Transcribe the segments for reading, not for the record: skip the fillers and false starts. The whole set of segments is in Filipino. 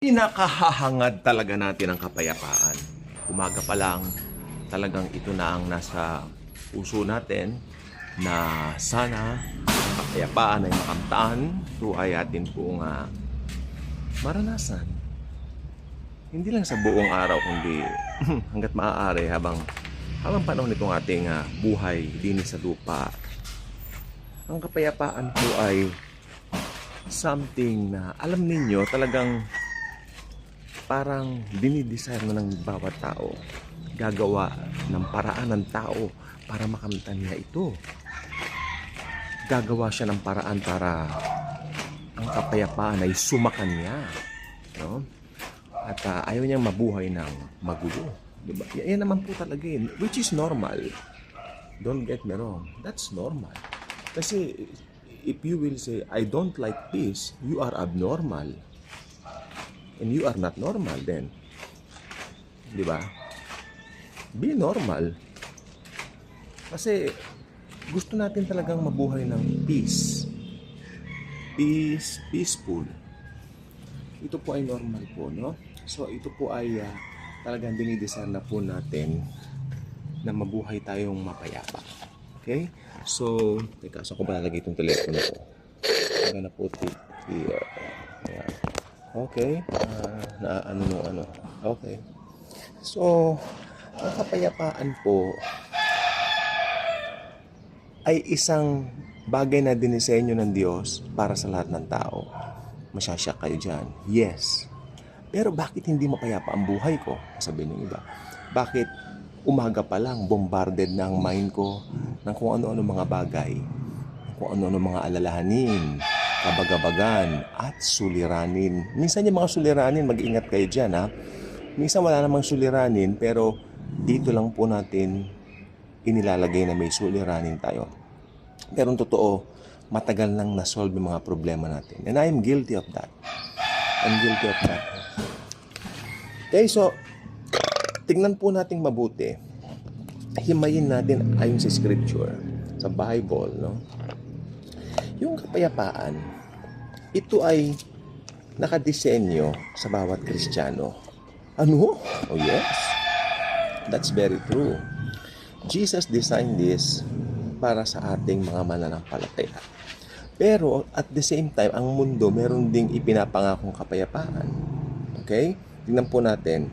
Pinakahahangad talaga natin ang kapayapaan. Umaga pa lang, talagang ito na ang nasa puso natin na sana ang kapayapaan ay makamtaan. Ito ay atin pong maranasan. Hindi lang sa buong araw, kundi hanggat maaari habang panahon nitong ating buhay din sa lupa. Ang kapayapaan po ay something na alam ninyo talagang parang dinidesire na ng bawat tao. Gagawa ng paraan ng tao para makamtan niya ito. Gagawa siya ng paraan para ang kapayapaan ay sumakan niya. No? At ayaw niyang mabuhay ng magulo. Diba? Yan naman po talaga yun. Which is normal. Don't get me wrong. That's normal. Kasi if you will say, I don't like peace, you are abnormal. And you are not normal then. Di ba? Be normal. Kasi gusto natin talagang mabuhay ng peace. Peace, peaceful. Ito po ay normal po, no? So ito po ay talagang dinidesire na po natin na mabuhay tayong mapayapa. Okay? So, teka, saan ko ba nalagay itong telepono ko? I'm gonna put it here. Ayan. Okay. Ano. Okay. So, ang kapayapaan po ay isang bagay na dinisenyo ng Diyos para sa lahat ng tao. Masyasyak kayo dyan. Yes. Pero bakit hindi mapayapa ang buhay ko? Sabihin ng iba. Bakit umaga pa lang bombarded na ang mind ko ng kung ano-ano mga bagay, kung ano-ano mga alalahanin, kabagabagan at suliranin. Minsan yung mga suliranin, mag-ingat kayo dyan ha. Minsan wala namang suliranin pero dito lang po natin inilalagay na may suliranin tayo. Pero ang totoo, matagal nang nasolve yung mga problema natin. And I am guilty of that. I'm guilty of that. Okay, so tingnan po natin mabuti. Himayin natin ayon sa scripture, sa Bible, no? Yung kapayapaan, ito ay nakadisenyo sa bawat Kristiyano. Ano? Oh yes. That's very true. Jesus designed this para sa ating mga mananampalataya. Pero at the same time, ang mundo meron ding ipinapangakong kapayapaan. Okay? Tingnan po natin.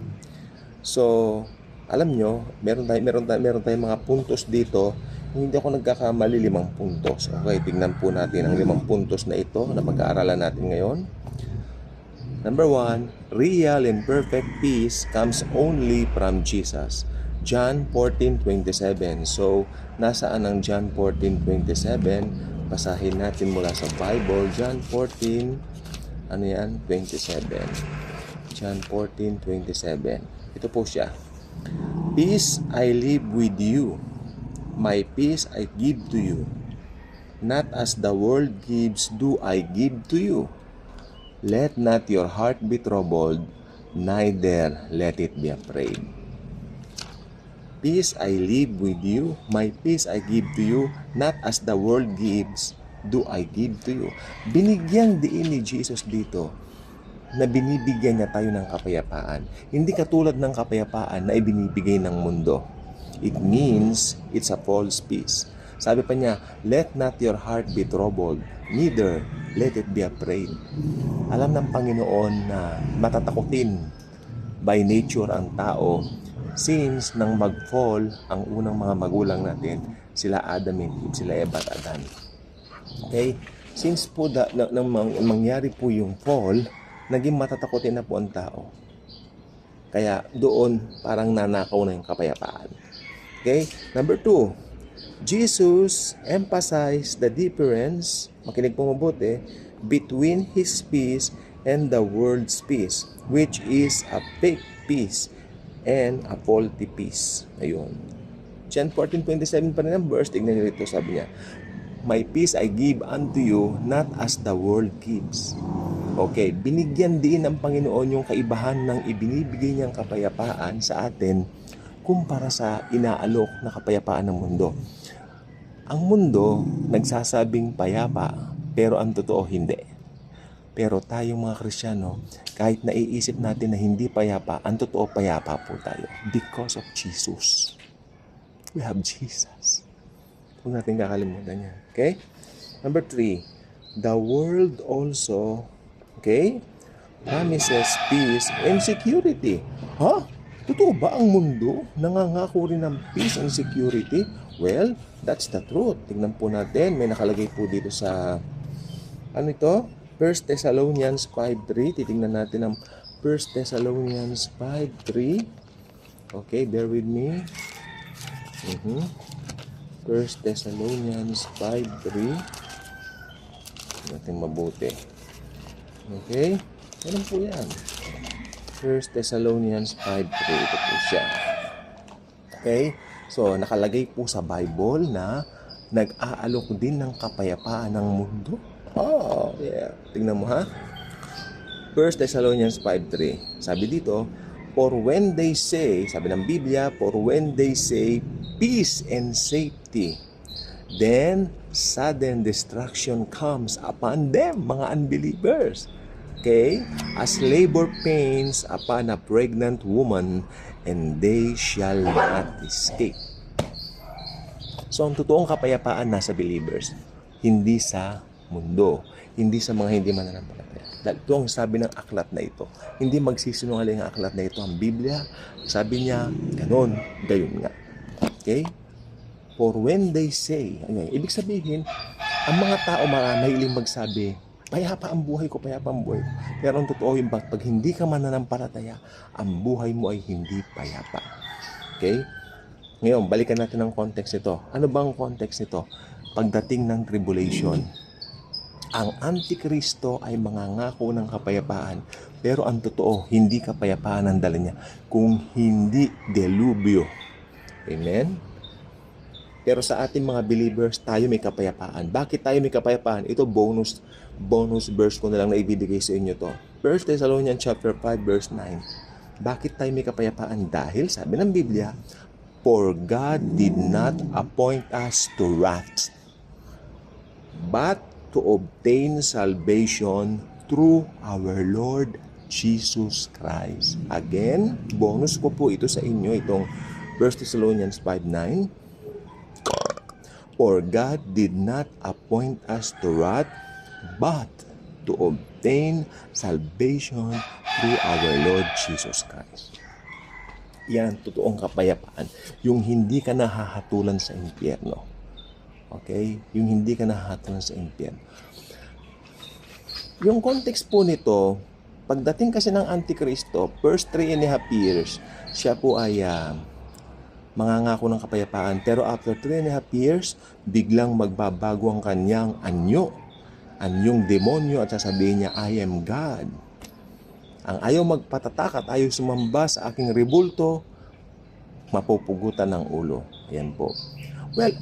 So, alam nyo, meron tayong mga puntos dito. Hindi ako nagkakamali, 5 puntos. Okay, tingnan po natin ang 5 puntos na ito na pag-aaralan natin ngayon. Number 1, real and perfect peace comes only from Jesus. John 14:27. So, nasaan ang John 14:27? Basahin natin mula sa Bible. John 14, 27. John 14:27. Ito po siya. Peace I leave with you. My peace I give to you. Not as the world gives do I give to you. Let not your heart be troubled, neither let it be afraid. Peace I leave with you, my peace I give to you, not as the world gives, do I give to you. Binigyang diin ni Jesus dito na binibigyan niya tayo ng kapayapaan. Hindi katulad ng kapayapaan na ibinibigay ng mundo. It means it's a false peace. Sabi pa niya, let not your heart be troubled, neither let it be afraid. Alam ng Panginoon na matatakutin by nature ang tao since nang mag-fall ang unang mga magulang natin, sila Adam and Eve, sila Eva at Adan. Okay? Since po mangyari po yung fall, naging matatakotin na po ang tao. Kaya doon parang nanakaw na yung kapayapaan. Okay? Number 2, Jesus emphasized the difference, makinig po mabuti, between His peace and the world's peace, which is a fake peace and a faulty peace. Ayun. John 14:27 pa rin ang verse. Tignan niyo ito, sabi niya, my peace I give unto you, not as the world gives. Okay, binigyan din ng Panginoon yung kaibahan ng ibinibigay niyang kapayapaan sa atin kumpara sa inaalok na kapayapaan ng mundo. Ang mundo nagsasabing payapa, pero ang totoo hindi. Pero tayong mga Kristiyano, kahit naiisip natin na hindi payapa, ang totoo payapa po tayo. Because of Jesus. We have Jesus. Huwag natin kakalimutan yan. Okay? Number 3, the world also, okay, promises peace and security. Ha? Totoo ba ang mundo nangangako rin ng peace and security? Well, that's the truth. Tingnan po natin. May nakalagay po dito sa, ano ito? 1 Thessalonians 5.3. Titingnan natin ang 1 Thessalonians 5.3. Okay, bear with me. 1 Thessalonians 5.3. Natin mabuti. Okay? Ganun po yan. 1 Thessalonians 5.3. Ito po siya. Okay? So, nakalagay po sa Bible na nag-aalok din ng kapayapaan ng mundo. Oh, yeah. Tingnan mo ha. 1 Thessalonians 5.3. Sabi dito, for when they say, sabi ng Biblia, for when they say peace and safety, then sudden destruction comes upon them, mga unbelievers. Okay? As labor pains upon a pregnant woman, and they shall not escape. So, ang totoong kapayapaan nasa believers, hindi sa mundo, hindi sa mga hindi mananampalataya. Dahil ito ang sabi ng aklat na ito. Hindi magsisinungaling ang aklat na ito. Ang Biblia, sabi niya, ganon, gayon nga. Okay? For when they say, ano, ibig sabihin, ang mga tao mahiling magsabi, payapa ang buhay ko, payapa ang buhay ko. Pero ang totoo yung pag hindi ka mananampalataya, ang buhay mo ay hindi payapa. Okay? Ngayon, balikan natin ang context nito. Ano bang context nito? Pagdating ng tribulation, ang Antikristo ay mangangako ng kapayapaan. Pero ang totoo, hindi kapayapaan ang dala niya, kung hindi delubyo. Amen? Pero sa ating mga believers, tayo may kapayapaan. Bakit tayo may kapayapaan? Ito bonus verse ko na lang na ibibigay sa inyo to. 1 Thessalonians chapter 5 verse 9. Bakit tayo may kapayapaan? Dahil sabi ng Biblia, for God did not appoint us to wrath, but to obtain salvation through our Lord Jesus Christ. Again, bonus ko po ito sa inyo, itong 1 Thessalonians 5:9. For God did not appoint us to wrath, but to obtain salvation through our Lord Jesus Christ. Yan, totoong kapayapaan. Yung hindi ka nahahatulan sa impyerno. Okay? Yung hindi ka nahahatulan sa impyerno. Yung context po nito, pagdating kasi ng Antikristo, first 3.5 years, siya po ay mangangako ng kapayapaan. Pero after 3.5 years, biglang magbabago ang kanyang anyong demonyo at sasabihin niya, I am God. Ang ayaw magpatatak at ayaw sumamba sa aking rebulto, mapupugutan ng ulo. Ayan po. Well,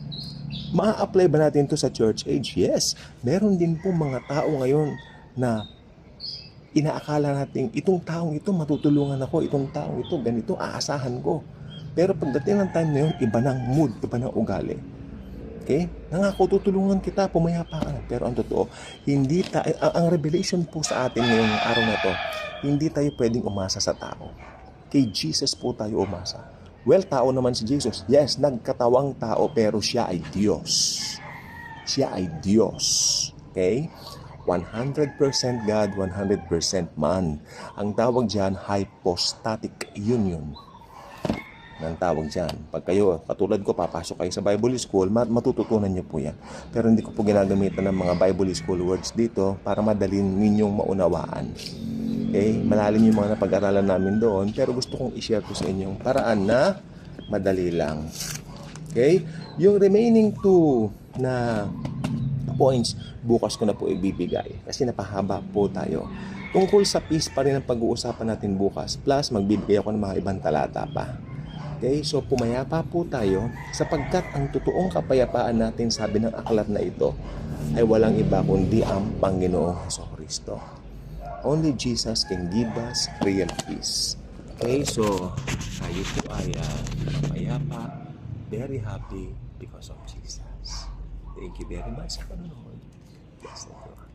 maa-apply ba natin ito sa church age? Yes. Meron din po mga tao ngayon na inaakala natin, itong taong ito, matutulungan ako, itong taong ito, ganito, aasahan ko. Pero pagdating ng time na yun, iba ng mood, iba ng ugali. Okay? Nangako, tutulungan kita, pumayapa ka na. Pero ang totoo, hindi ang revelation po sa atin ngayong araw na to, hindi tayo pwedeng umasa sa tao. Kay Jesus po tayo umasa. Well, tao naman si Jesus. Yes, nagkatawang tao, pero siya ay Diyos. Siya ay Diyos. Okay? 100% God, 100% man. Ang tawag dyan, hypostatic union. Ang tawag dyan. Pag kayo, katulad ko, papasok kayo sa Bible School, matututunan nyo po yan. Pero hindi ko po ginagamitan ng mga Bible School words dito para madalin ninyong maunawaan. Okay? Malalim yung mga napag-aralan namin doon, pero gusto kong i-share ko sa inyong paraan na madali lang. Okay? Yung remaining 2 na points, bukas ko na po ibibigay kasi napahaba po tayo. Tungkol sa peace pa rin ang pag-uusapan natin bukas, plus magbibigay ako ng mga ibang talata pa. Okay? So pumayapa po tayo sapagkat ang totoong kapayapaan natin, sabi ng aklat na ito, ay walang iba kundi ang Panginoong Jesucristo. Only Jesus can give us real peace. Okay, so tayo po ay mapayapa, very happy because of Jesus. Thank you very much sa panonood. Bless you.